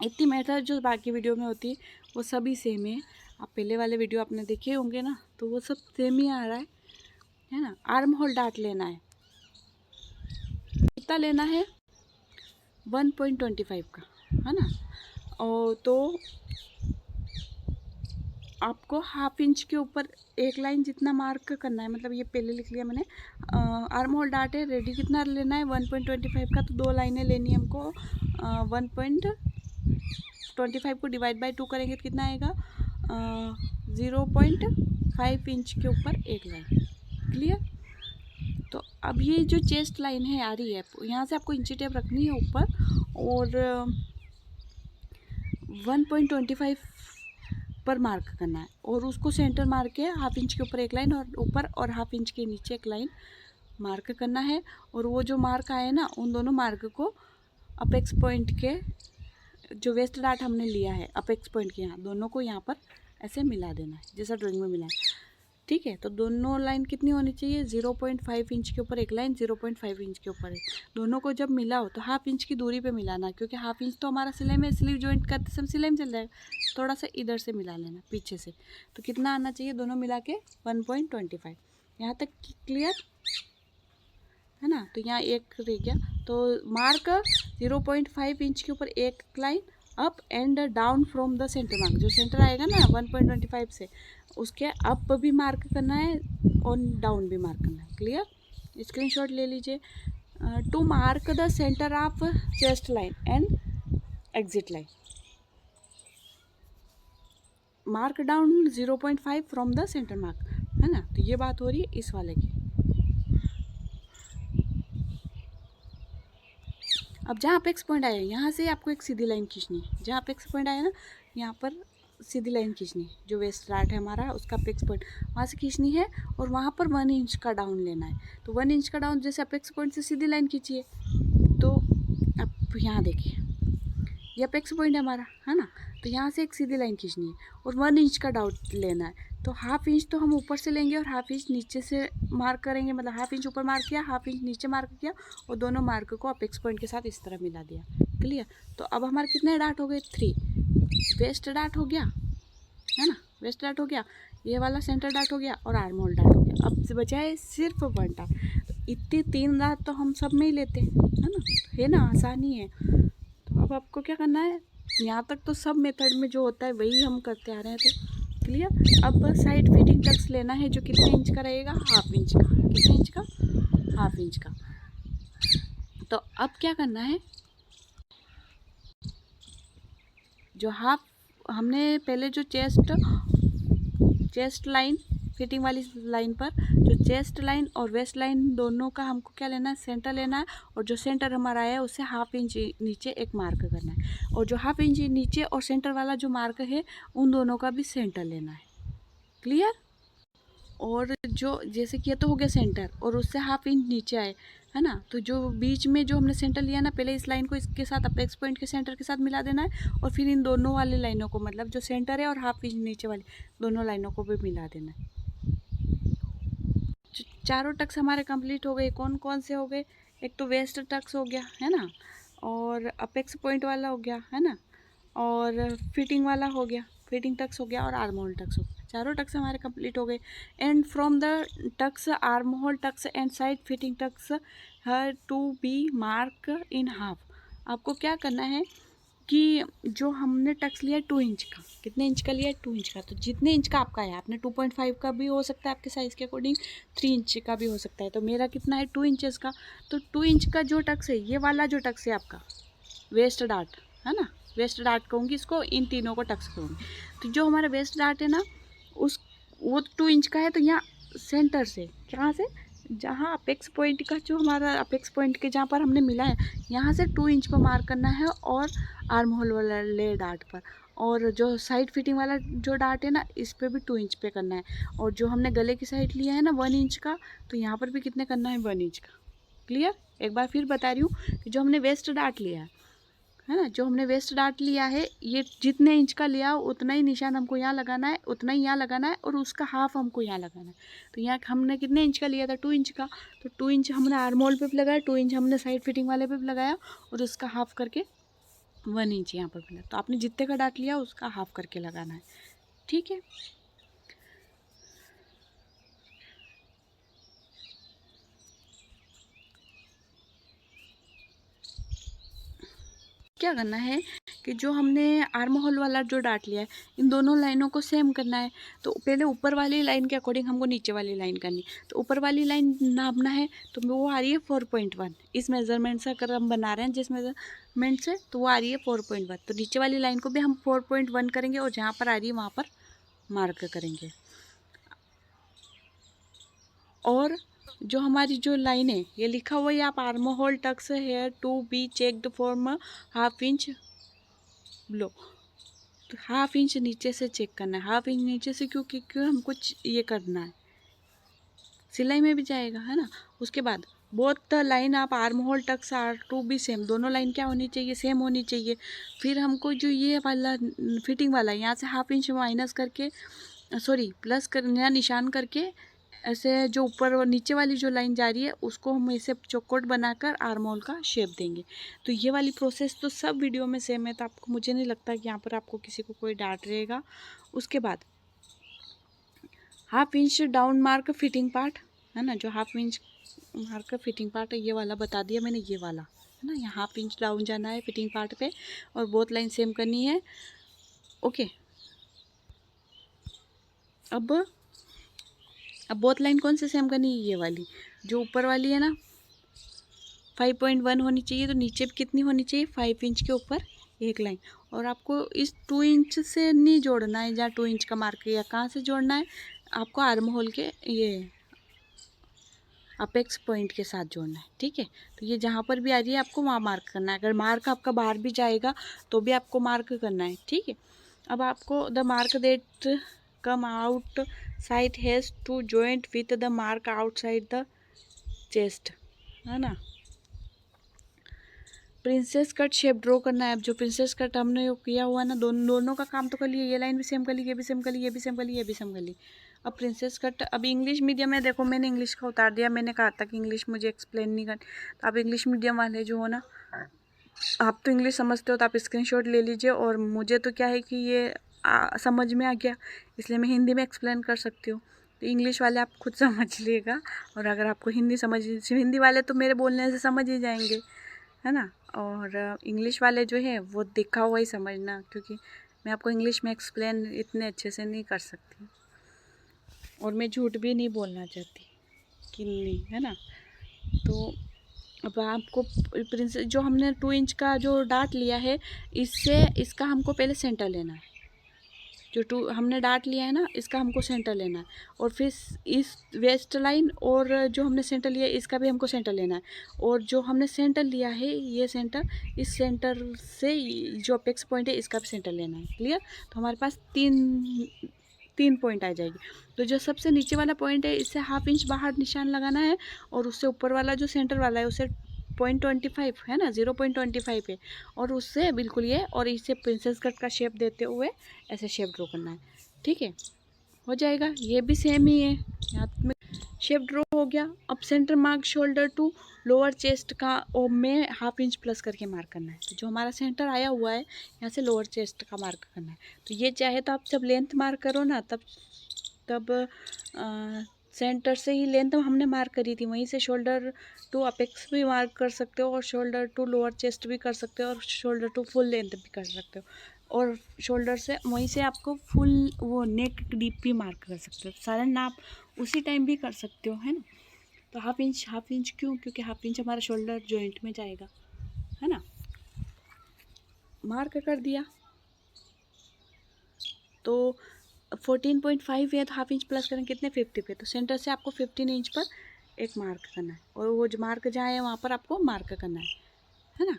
इतनी मेथड जो बाकी वीडियो में होती है वो सभी सेम है। आप पहले वाले वीडियो आपने देखे होंगे ना, तो वो सब सेम ही आ रहा है ना। आर्म होल डार्ट लेना है, कितना लेना है 1.25 का, है ना। और तो आपको हाफ इंच के ऊपर एक लाइन जितना मार्क करना है, मतलब ये पहले लिख लिया मैंने। आर्म होल डार्ट है रेडी, कितना लेना है 1.25 का, तो 2 लाइनें लेनी है हमको। 1.25 को डिवाइड बाय 2 करेंगे तो कितना आएगा 0.5 इंच के ऊपर एक लाइन। क्लियर। तो अब ये जो चेस्ट लाइन है आ रही है, यहाँ से आपको इंची टेप रखनी है ऊपर, और 1.25 पर मार्क करना है, और उसको सेंटर मार्क के हाफ इंच के ऊपर एक लाइन और ऊपर, और हाफ इंच के नीचे एक लाइन मार्क करना है। और वो जो मार्क आए ना, उन दोनों मार्क को अपेक्स पॉइंट के जो वेस्ट डार्ट हमने लिया है अपेक्स पॉइंट के यहाँ, दोनों को यहाँ पर ऐसे मिला देना है जैसा ड्राइंग में मिला है। ठीक है। तो दोनों लाइन कितनी होनी चाहिए 0.5 इंच के ऊपर एक लाइन, 0.5 इंच के ऊपर एक। दोनों को जब मिला हो तो हाफ इंच की दूरी पे मिलाना, क्योंकि हाफ इंच तो हमारा सिलाई में स्लीव जॉइंट करते समय सिलाई में चल जाएगा, थोड़ा सा इधर से मिला लेना पीछे से। तो कितना आना चाहिए दोनों मिला के 1.25। यहाँ तक क्लियर है ना। तो यहाँ एक रह गया, तो मार्क 0.5 इंच के ऊपर एक line up and down from the centre mark. जो सेंटर आएगा ना 1.25 से, उसके अप भी मार्क करना है और डाउन भी मार्क करना है। क्लियर। स्क्रीनशॉट ले लीजिए। To mark the centre of chest line and exit line, mark down 0.5 from the centre mark, है ना। तो ये बात हो रही है इस वाले की। अब जहाँ अपेक्स पॉइंट आया यहाँ से आपको एक सीधी लाइन खींचनी है। जहाँ अपेक्स पॉइंट आया ना, यहाँ पर सीधी लाइन खींचनी है। जो वेस्ट डार्ट है हमारा उसका अपेक्स पॉइंट वहाँ से खींचनी है, और वहाँ पर 1 इंच का डाउन लेना है। तो 1 इंच का डाउन, जैसे अपेक्स पॉइंट से सीधी लाइन खींचिए, तो अब यहाँ देखिए ये अपेक्स पॉइंट है हमारा, है ना। तो यहाँ से एक सीधी लाइन खींचनी है और 1 इंच का डाउन लेना है। तो हाफ इंच तो हम ऊपर से लेंगे और हाफ इंच नीचे से मार्क करेंगे, मतलब हाफ इंच ऊपर मार्क किया, हाफ इंच नीचे मार्क किया, और दोनों मार्क को अपेक्स पॉइंट के साथ इस तरह मिला दिया। क्लियर। तो अब हमारे कितने डार्ट हो गए 3। वेस्ट डार्ट हो गया, है ना, वेस्ट डार्ट हो गया, ये वाला सेंटर डार्ट हो गया, और आर्म होल डार्ट हो गया। अब से बचाए सिर्फ 1 डार्ट। तो इतने 3 डार्ट तो हम सब में ही लेते हैं, है ना, आसानी है। तो अब आपको क्या करना है, यहाँ तक तो सब मेथड में जो होता है वही हम करते आ रहे थे। क्लियर। अब साइड फिटिंग टक्स लेना है, जो कितने इंच का रहेगा, हाफ इंच का। कितने इंच का, हाफ इंच का। तो अब क्या करना है, जो हाफ हमने पहले जो चेस्ट लाइन फिटिंग वाली लाइन पर, जो चेस्ट लाइन और वेस्ट लाइन दोनों का हमको क्या लेना है, सेंटर लेना है। और जो सेंटर हमारा है उससे हाफ इंच नीचे एक मार्क करना है, और जो हाफ इंच नीचे और सेंटर वाला जो मार्क है उन दोनों का भी सेंटर लेना है। क्लियर। और जो जैसे कि ये तो हो गया सेंटर, और उससे हाफ इंच नीचे आए, है ना। तो जो बीच में जो हमने सेंटर लिया ना, पहले इस लाइन को इसके साथ अपेक्स पॉइंट के सेंटर के साथ मिला देना है, और फिर इन दोनों वाली लाइनों को, मतलब जो सेंटर है और हाफ इंच नीचे वाली दोनों लाइनों को भी मिला देना है। चारों टक्स हमारे कंप्लीट हो गए। कौन कौन से हो गए, एक तो वेस्ट टक्स हो गया, है ना, और अपेक्स पॉइंट वाला हो गया, है ना, और फिटिंग वाला हो गया, फिटिंग टक्स हो गया, और आर्म होल टक्स हो गया। चारों टक्स हमारे कंप्लीट हो गए। And from the tucks, arm whole tucks and side fitting tucks have to be mark in half. आपको क्या करना है कि जो हमने टक्स लिया 2 इंच का, कितने इंच का लिया 2 इंच का, तो जितने इंच का आपका है, आपने 2.5 का भी हो सकता है आपके साइज़ के अकॉर्डिंग, 3 इंच का भी हो सकता है। तो मेरा कितना है 2 इंचेस का। तो 2 इंच का जो टक्स है, ये वाला जो टक्स है आपका वेस्ट डार्ट, है ना, वेस्ट डार्ट कहूँगी इसको, इन तीनों को टक्स कहूँगी। तो जो हमारा वेस्ट डार्ट है ना, वो 2 इंच का है। तो यहाँ सेंटर से, कहाँ से, जहाँ अपेक्स पॉइंट का, जो हमारा अपेक्स पॉइंट के जहाँ पर हमने मिला है, यहाँ से 2 इंच पर मार्क करना है, और आर्म होल वाले डार्ट पर। और जो साइड फिटिंग वाला जो डार्ट है ना, इस पर भी 2 इंच पे करना है। और जो हमने गले की साइड लिया है ना 1 इंच का, तो यहाँ पर भी कितने करना है 1 इंच का। क्लियर। एक बार फिर बता रही हूँ कि जो हमने वेस्ट डार्ट लिया है ना। जो हमने वेस्ट डार्ट लिया है, ये जितने इंच का लिया उतना ही निशान हमको यहाँ लगाना है, उतना ही यहाँ लगाना है, और उसका हाफ हमको यहाँ लगाना है। तो यहाँ हमने कितने इंच का लिया था, 2 इंच का, तो 2 इंच हमने आर्म होल पे भी लगाया, 2 इंच हमने साइड फिटिंग वाले पे भी लगाया, और उसका हाफ करके 1 इंच यहाँ पर भी लगा। तो आपने जितने का डार्ट लिया उसका हाफ करके लगाना है, ठीक है। क्या करना है कि जो हमने आर्म होल वाला जो डार्ट लिया है, इन दोनों लाइनों को सेम करना है। तो पहले ऊपर वाली लाइन के अकॉर्डिंग हमको नीचे वाली लाइन करनी। तो ऊपर वाली लाइन नापना है, तो वो आ रही है 4.1। इस मेजरमेंट से अगर हम बना रहे हैं जिस मेजरमेंट से, तो वो आ रही है 4.1। तो नीचे वाली लाइन को भी हम 4.1 करेंगे, और जहाँ पर आ रही है वहाँ पर मार्क करेंगे। और जो हमारी जो लाइन है, ये लिखा हुआ है, आप arm hole tucks here to be checked form half inch low. तो हाफ इंच नीचे से चेक करना है। हाफ इंच नीचे से क्योंकि हमको ये करना है, सिलाई में भी जाएगा, है ना। उसके बाद बोथ द लाइन आप arm hole tucks are to be same, दोनों लाइन क्या होनी चाहिए, सेम होनी चाहिए। फिर हमको जो ये वाला फिटिंग वाला यहाँ से हाफ इंच माइनस करके, सॉरी प्लस कर, नया निशान करके, ऐसे जो ऊपर और नीचे वाली जो लाइन जा रही है उसको हम ऐसे चौकोट बनाकर आर्म होल का शेप देंगे। तो ये वाली प्रोसेस तो सब वीडियो में सेम है, तो आपको, मुझे नहीं लगता कि यहाँ पर आपको किसी को कोई डांट रहेगा। उसके बाद half inch down mark fitting part, है ना। जो half inch mark fitting part है, ये वाला बता दिया मैंने, ये वाला है ना। यहाँ हाफ इंच डाउन जाना है फिटिंग पार्ट पे, और बोथ लाइन सेम करनी है, ओके। अब बोथ लाइन कौन से सेम करनी है, ये वाली जो ऊपर वाली है ना, 5.1 होनी चाहिए। तो नीचे भी कितनी होनी चाहिए, 5 इंच के ऊपर एक लाइन। और आपको इस 2 इंच से नहीं जोड़ना है, जहाँ 2 इंच का मार्क है, या कहाँ से जोड़ना है, आपको आर्म होल के ये अपेक्स पॉइंट के साथ जोड़ना है, ठीक है। तो ये जहाँ पर भी आ रही है आपको वहाँ मार्क करना है। अगर मार्क आपका बाहर भी जाएगा तो भी आपको मार्क करना है, ठीक है। अब आपको the mark that come out side has to joint with the mark outside the chest, है ना। प्रिंसेस कट शेप ड्रॉ करना है। अब जो प्रिंसेस कट हमने किया हुआ ना, दोनों का काम तो कर लिए, ये लाइन भी सेम कर ली, ये भी सेम कर ली, ये भी सेम कर ली, ये भी सेम कर ली। अब प्रिंसेस कट, अब इंग्लिश मीडियम में देखो, मैंने इंग्लिश का उतार दिया। मैंने कहा था कि इंग्लिश मुझे एक्सप्लेन नहीं करनी, तो आप इंग्लिश मीडियम वाले जो हो ना, आप तो इंग्लिश समझते हो, तो आप स्क्रीनशॉट ले लीजिए। और मुझे तो क्या है कि ये समझ में आ गया, इसलिए मैं हिंदी में एक्सप्लेन कर सकती हूँ। तो इंग्लिश वाले आप खुद समझ लीजिएगा, और अगर आपको हिंदी वाले तो मेरे बोलने से समझ ही जाएंगे, है ना। और इंग्लिश वाले जो है वो देखा हुआ ही समझना, क्योंकि मैं आपको इंग्लिश में एक्सप्लेन इतने अच्छे से नहीं कर सकती, और मैं झूठ भी नहीं बोलना चाहती कि नहीं, है ना। तो अब आपको प्रिंसेस, जो हमने 2 इंच का जो डार्ट लिया है, इससे इसका हमको पहले सेंटर लेना है। जो 2 हमने डार्ट लिया है ना, इसका हमको सेंटर लेना है, और फिर इस वेस्ट लाइन और जो हमने सेंटर लिया है इसका भी हमको सेंटर लेना है। और जो हमने सेंटर लिया है, ये सेंटर, इस सेंटर से जो अपेक्स पॉइंट है इसका भी सेंटर लेना है, क्लियर। तो हमारे पास तीन पॉइंट आ जाएगी। तो जो सबसे नीचे वाला पॉइंट है, इससे हाफ इंच बाहर निशान लगाना है, और उससे ऊपर वाला जो सेंटर वाला है उसे 0.25 है ना, 0.25 है, और उससे बिल्कुल ये, और इसे प्रिंसेस कट का शेप देते हुए ऐसे शेप ड्रॉ करना है, ठीक है। हो जाएगा, ये भी सेम ही है, यहाँ में शेप ड्रॉ हो गया। अब centre mark shoulder to lower chest का में हाफ इंच प्लस करके मार्क करना है। तो जो हमारा सेंटर आया हुआ है, यहाँ से लोअर चेस्ट का मार्क करना है। तो ये चाहे तो आप जब लेंथ मार्क करो ना, तब सेंटर से ही लेंथ हमने मार्क करी थी, वहीं से शोल्डर टू अपेक्स भी मार्क कर सकते हो, और शोल्डर टू लोअर चेस्ट भी कर सकते हो, और शोल्डर टू फुल लेंथ भी कर सकते हो, और शोल्डर से वहीं से आपको फुल वो नेक डीप भी मार्क कर सकते हो। सारे नाप उसी टाइम भी कर सकते हो, है ना। तो हाफ इंच क्यों, क्योंकि हाफ इंच हमारा शोल्डर जॉइंट में जाएगा, है ना। मार्क कर दिया, तो 14.5 है, तो हाफ इंच प्लस करें कितने, 50 पे। तो सेंटर से आपको 15 इंच पर एक मार्क करना है, और वो जो मार्क जहाँ है वहाँ पर आपको मार्क करना है ना।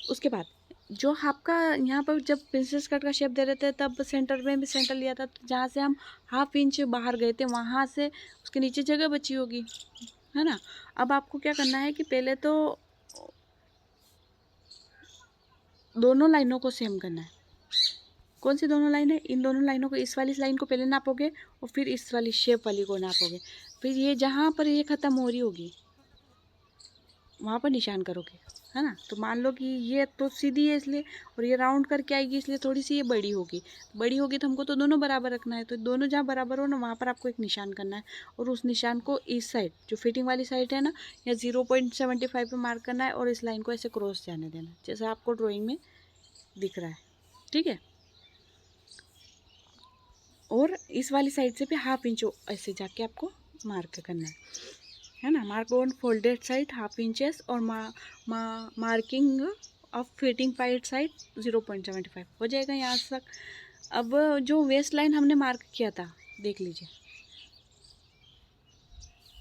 उसके बाद जो आपका यहाँ पर जब प्रिंसेस कट का शेप दे रहे थे, तब सेंटर में भी सेंटर लिया था, तो जहाँ से हम हाफ इंच बाहर गए थे वहाँ से उसके नीचे जगह बची होगी, है ना। अब आपको क्या करना है कि पहले तो दोनों लाइनों को सेम करना है। कौन सी दोनों लाइन है? इन दोनों लाइनों को, इस वाली लाइन को पहले नापोगे और फिर इस वाली शेप वाली को नापोगे, फिर ये जहाँ पर ये ख़त्म हो रही होगी वहाँ पर निशान करोगे, है ना। तो मान लो कि ये तो सीधी है इसलिए, और ये राउंड करके आएगी इसलिए थोड़ी सी ये बड़ी होगी। तो हमको तो दोनों बराबर रखना है, तो दोनों जहाँ बराबर हो ना वहाँ पर आपको एक निशान करना है, और उस निशान को इस साइड जो फिटिंग वाली साइड है ना, या 0.75 पे मार्क करना है, और इस लाइन को ऐसे क्रॉस जाने देना, जैसे आपको ड्रॉइंग में दिख रहा है, ठीक है। और इस वाली साइड से भी 1/2 इंच ऐसे जाके आपको मार्क करना है ना। Mark on folded side 1/2 inches, और मार्किंग ऑफ फिटिंग पाइट साइड 0.75 हो जाएगा यहाँ तक। अब जो वेस्ट लाइन हमने मार्क किया था, देख लीजिए,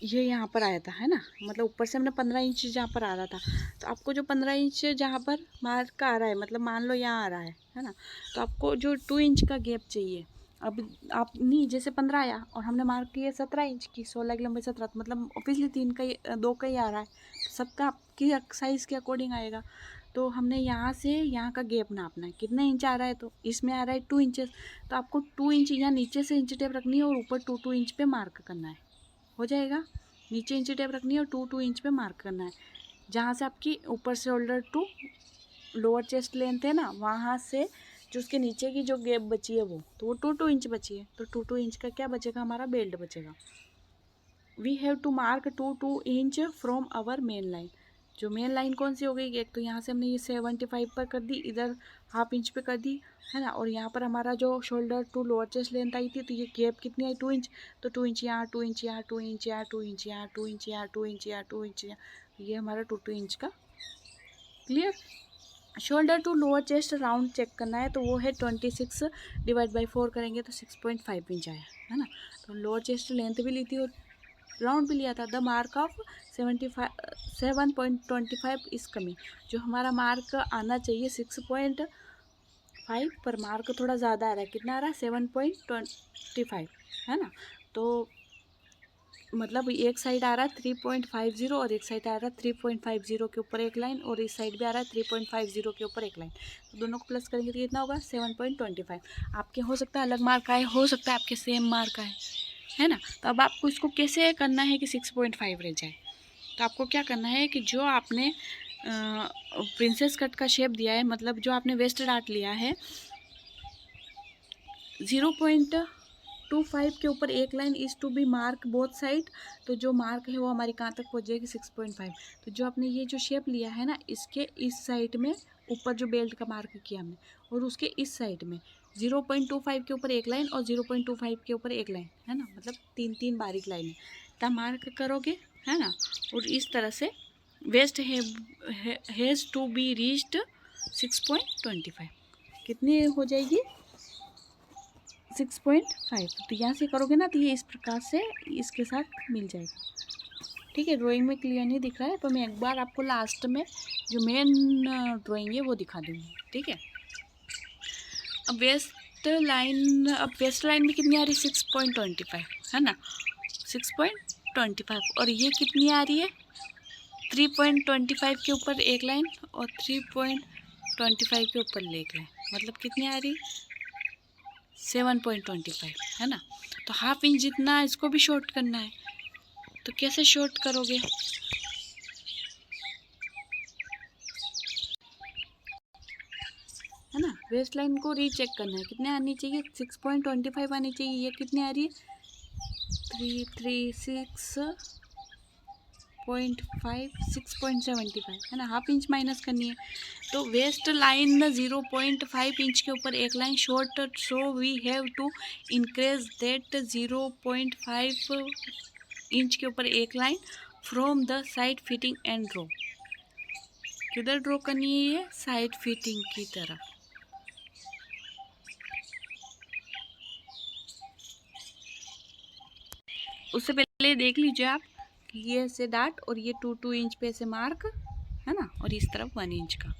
ये यहाँ पर आया था, है ना। मतलब ऊपर से हमने 15 इंच जहाँ पर आ रहा था, तो आपको जो 15 इंच जहाँ पर मार्क आ रहा है, मतलब मान लो यहाँ आ रहा है ना, तो आपको जो 2 इंच का गैप चाहिए। अब आप नहीं, जैसे 15 आया और हमने मार्क किया 17 इंच की, 16 की लंबाई 17, तो मतलब ऑब्वियसली 2 का ही आ रहा है, सबका आपकी साइज़ के अकॉर्डिंग आएगा। तो हमने यहाँ से यहाँ का गैप नापना है, कितना इंच आ रहा है, तो इसमें आ रहा है 2 इंचेस, तो आपको 2 इंच यहाँ नीचे से इंच टेप रखनी है और ऊपर 2 इंच पे मार्क करना है, हो जाएगा। नीचे इंच टेप रखनी है और 2 इंच पे मार्क करना है, जहाँ से आपकी ऊपर से shoulder to lower chest length है ना, वहाँ से जो उसके नीचे की जो गैप बची है वो 2 इंच बची है, तो 2 इंच का क्या बचेगा, हमारा बेल्ट बचेगा। We have to mark 2 inch from our main line. जो मेन लाइन कौन सी हो गई, एक तो यहाँ से हमने ये 75 पर कर दी, इधर 1/2 इंच पे कर दी, है ना। और यहाँ पर हमारा जो shoulder to lower chest length आई थी, तो ये गैप कितनी आई, 2 इंच, तो 2 इंच यहाँ, 2 इंच यहाँ, 2 इंच यहाँ, 2 इंच यहाँ, 2 इंच यहाँ, 2 इंच यहाँ, 2 इंच यहाँ, ये हमारा 2 इंच का। Clear. Shoulder to lower chest round check करना है, तो वो है 26 डिवाइड बाई 4 करेंगे तो 6.5 इंच आया, है ना। तो लोअर चेस्ट लेंथ भी ली थी और राउंड भी लिया था। द मार्क ऑफ 7.25 इस कमी, जो हमारा मार्क आना चाहिए 6.5 पर मार्क थोड़ा ज़्यादा आ रहा है, कितना आ रहा है 7.25, है ना। तो मतलब एक साइड आ रहा है 3.50 और एक साइड आ रहा है 3.50 के ऊपर एक लाइन, और इस साइड भी आ रहा है 3.50 के ऊपर एक लाइन, तो दोनों को प्लस करेंगे तो कितना होगा 7.25। आपके हो सकता है अलग मार्क आए, हो सकता है आपके सेम मार्क आए, है ना। तो अब आपको इसको कैसे करना है कि 6.5 रह जाए, तो आपको क्या करना है कि जो आपने प्रिंसेस कट का शेप दिया है, मतलब जो आपने वेस्ट डार्ट लिया है 0.25 के ऊपर एक line is to be mark both side, तो जो मार्क है वो हमारी कहाँ तक पहुँच जाएगी 6.5। तो जो आपने ये जो शेप लिया है ना, इसके इस साइड में ऊपर जो बेल्ट का मार्क किया हमने, और उसके इस साइड में 0.25 के ऊपर एक लाइन और 0.25 के ऊपर एक लाइन, है ना, मतलब 3 बारीक लाइन तब मार्क करोगे, है ना। और इस तरह से waist has to be reached 6.25, कितनी हो जाएगी 6.5। तो यहाँ से करोगे ना, तो ये इस प्रकार से इसके साथ मिल जाएगा, ठीक है। ड्राइंग में क्लियर नहीं दिख रहा है, तो मैं एक बार आपको लास्ट में जो मेन ड्राइंग है वो दिखा दूँगी, ठीक है। अब वेस्ट लाइन में कितनी आ रही है 6.25, है ना, 6.25, और ये कितनी आ रही है 3.25 के ऊपर एक लाइन और 3.25 के ऊपर एक लाइन, मतलब कितनी आ रही 7.25, है ना। तो 1/2 इंच जितना इसको भी शॉर्ट करना है, तो कैसे शॉर्ट करोगे, है ना। वेस्ट लाइन को रीचेक करना है, कितने आनी चाहिए 6.25 आनी चाहिए, ये कितनी आ रही है 336.5, 6.75, है ना। 1/2 इंच माइनस करनी है, तो वेस्ट लाइन 0.5 इंच के ऊपर एक line short, so we have to increase that 0.5 inch के ऊपर एक line from the side fitting and draw. किधर ड्रॉ करनी है, ये साइड फिटिंग की तरफ। उससे पहले देख लीजिए आप कि ये ऐसे डार्ट और ये 2 इंच पे ऐसे मार्क, है ना, और इस तरफ 1 इंच का।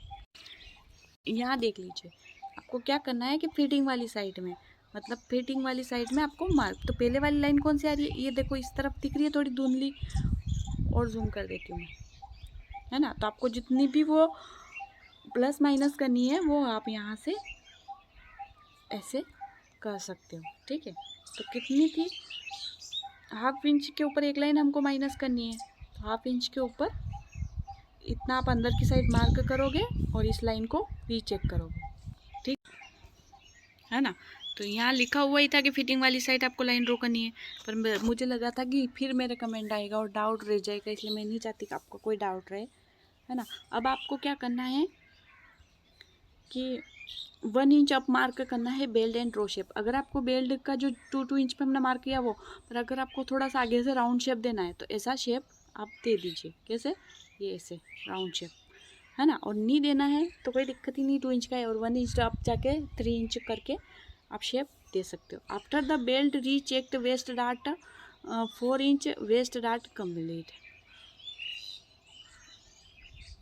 यहाँ देख लीजिए आपको क्या करना है कि फिटिंग वाली साइड में, मतलब फिटिंग वाली साइड में आपको मार्क, तो पहले वाली लाइन कौन सी आ रही है, ये देखो इस तरफ दिख रही है थोड़ी धुंधली, और जूम कर देती हूँ मैं, है ना। तो आपको जितनी भी वो प्लस माइनस करनी है वो आप यहाँ से ऐसे कर सकते हो, ठीक है। तो कितनी थी, हाफ इंच के ऊपर एक लाइन हमको माइनस करनी है, तो हाफ इंच के ऊपर इतना आप अंदर की साइड मार्क करोगे और इस लाइन को रीचेक करोगे, ठीक है ना। तो यहाँ लिखा हुआ ही था कि फिटिंग वाली साइड आपको लाइन ड्रॉ करनी है, पर मुझे लगा था कि फिर मेरे कमेंट आएगा और डाउट रह जाएगा, इसलिए मैं नहीं चाहती कि आपको कोई डाउट रहे, है ना। अब आपको क्या करना है कि 1 इंच आप मार्क करना है बेल्ट एंड ड्रॉ शेप। अगर आपको बेल्ट का जो 2 इंच पे हमने मार्क किया वो, पर अगर आपको थोड़ा सा आगे से राउंड शेप देना है तो ऐसा शेप आप दे दीजिए, कैसे, ये ऐसे राउंड शेप, है ना। और नहीं देना है तो कोई दिक्कत ही नहीं, 2 इंच का है और 1 इंच आप जाके 3 इंच करके आप शेप दे सकते हो। After the belt rechecked waist dart 4 inch waist dart complete.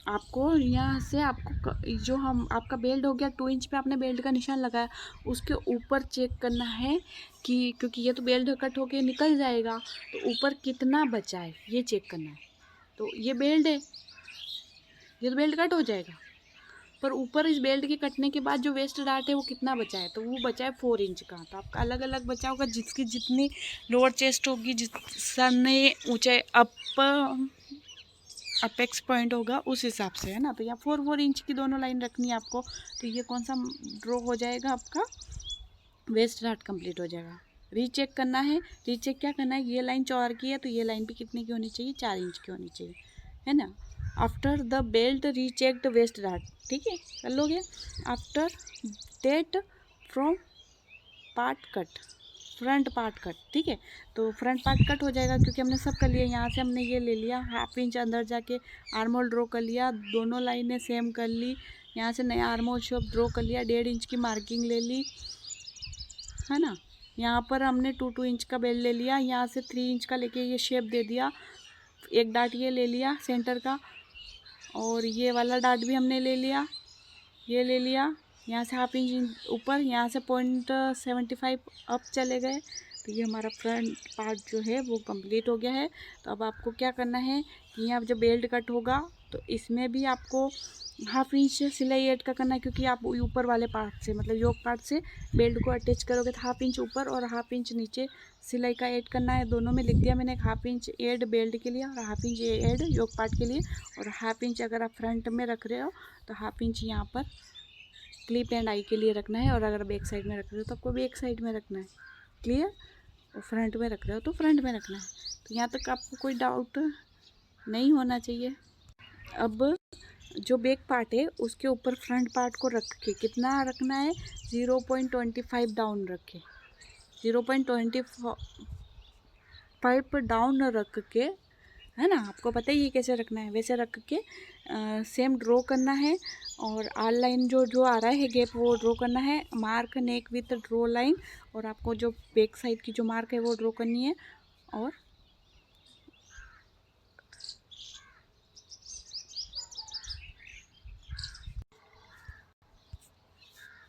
आपको यहाँ से आपको जो हम आपका बेल्ट हो गया 2 इंच पे आपने बेल्ट का निशान लगाया, उसके ऊपर चेक करना है कि क्योंकि ये तो बेल्ट कट होके निकल जाएगा तो ऊपर कितना बचा है ये चेक करना है। तो ये बेल्ट है, ये तो बेल्ट कट हो जाएगा, पर ऊपर इस बेल्ट के कटने के बाद जो वेस्ट डार्ट है वो कितना बचा है, तो वो बचा है 4 इंच का। तो आपका अलग अलग बचा होगा, जिसकी जितनी लोअर चेस्ट होगी, जिसने ऊंचाई अपेक्स पॉइंट होगा उस हिसाब से, है ना। तो यहाँ 4 इंच की दोनों लाइन रखनी है आपको। तो ये कौन सा ड्रॉ हो जाएगा, आपका वेस्ट डार्ट कंप्लीट हो जाएगा। रीचेक करना है, रीचेक क्या करना है, ये लाइन 4 की है तो ये लाइन भी कितने की होनी चाहिए, 4 इंच की होनी चाहिए, है ना। After the belt rechecked waist dart, ठीक है, कर लोगे। After date from part cut, front part cut, ठीक है। तो फ्रंट पार्ट कट हो जाएगा क्योंकि हमने सब कर लिया। यहाँ से हमने ये ले लिया, हाफ इंच अंदर जाके आर्म होल ड्रॉ कर लिया, दोनों लाइनें सेम कर ली, यहाँ से नया आर्म होल शेप ड्रॉ कर लिया, 1.5 इंच की मार्किंग ले ली, है ना। यहाँ पर हमने 2 इंच का बेल्ट ले लिया, यहाँ से 3 इंच का लेके ये शेप दे दिया, एक डार्ट ये ले लिया सेंटर का, और ये वाला डार्ट भी हमने ले लिया, ये ले लिया। यहाँ से हाफ इंच ऊपर, यहाँ से 0.75 अप चले गए, तो ये हमारा फ्रंट पार्ट जो है वो कंप्लीट हो गया है। तो अब आपको क्या करना है कि यहाँ जब बेल्ट कट होगा तो इसमें भी आपको हाफ इंच सिलाई ऐड का करना है, क्योंकि आप ऊपर वाले पार्ट से मतलब योक पार्ट से बेल्ट को अटैच करोगे तो हाफ इंच ऊपर और हाफ इंच नीचे सिलाई का ऐड करना है। दोनों में लिख दिया मैंने, हाफ इंच ऐड बेल्ट के लिए और half inch add yoke part के लिए, और हाफ इंच अगर आप फ्रंट में रख रहे हो तो हाफ इंच यहाँ पर क्लिप एंड आई के लिए रखना है, और अगर बैक साइड में रख रहे हो तो आपको बैक साइड में रखना है, क्लियर। और फ्रंट में रख रहे हो तो फ्रंट में रखना है। तो यहाँ तक आपको कोई डाउट नहीं होना चाहिए। अब जो बैक पार्ट है उसके ऊपर फ्रंट पार्ट को रख के कितना रखना है, 0.25 डाउन रखे, 0.25 डाउन रख के, है ना। आपको पता ही है कैसे रखना है, वैसे रख के सेम ड्रॉ करना है, और आर लाइन जो जो आ रहा है गैप वो ड्रॉ करना है, mark neck with draw line, और आपको जो बैक साइड की जो मार्क है वो ड्रॉ करनी है। और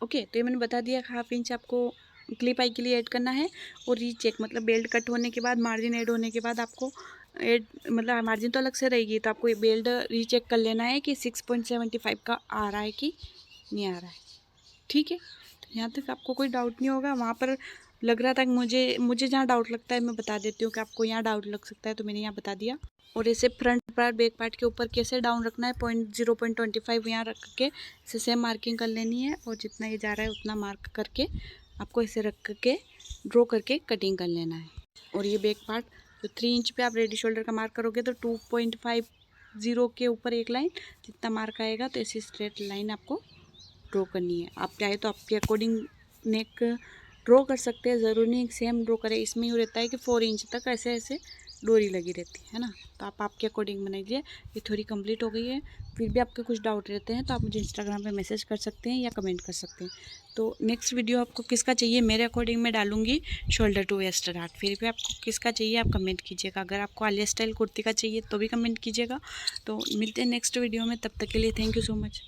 ओके, तो ये मैंने बता दिया, हाफ इंच आपको क्लिप आई के लिए ऐड करना है, और रीचेक मतलब बेल्ट कट होने के बाद मार्जिन ऐड होने के बाद आपको ऐड मतलब मार्जिन तो अलग से रहेगी, तो आपको ये बेल्ट रीचेक कर लेना है कि 6.75 का आ रहा है कि नहीं आ रहा है, ठीक है। तो यहाँ तक आपको कोई डाउट नहीं होगा। वहाँ पर लग रहा था कि मुझे जहाँ डाउट लगता है मैं बता देती हूँ कि आपको यहाँ डाउट लग सकता है, तो मैंने यहाँ बता दिया। और ऐसे फ्रंट पार्ट बैक पार्ट के ऊपर कैसे डाउन रखना है, 0.25 यहाँ रख के इसे सेम मार्किंग कर लेनी है, और जितना ये जा रहा है उतना मार्क करके आपको इसे रख के ड्रॉ करके कटिंग कर लेना है। और ये बैक पार्ट तो 3 इंच पे आप रेडी शोल्डर का मार्क करोगे तो 2.50 के ऊपर एक लाइन जितना मार्क आएगा, तो ऐसी स्ट्रेट लाइन आपको ड्रॉ करनी है। आप चाहे तो आपके अकॉर्डिंग नेक ड्रॉ कर सकते हैं, ज़रूरी नहीं सेम ड्रॉ करें। इसमें यूँ रहता है कि 4 इंच तक ऐसे ऐसे डोरी लगी रहती है ना, तो आप आपके अकॉर्डिंग बनाइए। ये थोड़ी कंप्लीट हो गई है, फिर भी आपके कुछ डाउट रहते हैं तो आप मुझे इंस्टाग्राम पे मैसेज कर सकते हैं या कमेंट कर सकते हैं। तो नेक्स्ट वीडियो आपको किसका चाहिए, मेरे अकॉर्डिंग मैं डालूंगी शोल्डर टू वेस्ट डार्ट, फिर भी आपको किसका चाहिए आप कमेंट कीजिएगा। अगर आपको आलिया स्टाइल कुर्ती का चाहिए तो भी कमेंट कीजिएगा। तो मिलते हैं नेक्स्ट वीडियो में, तब तक के लिए थैंक यू सो मच।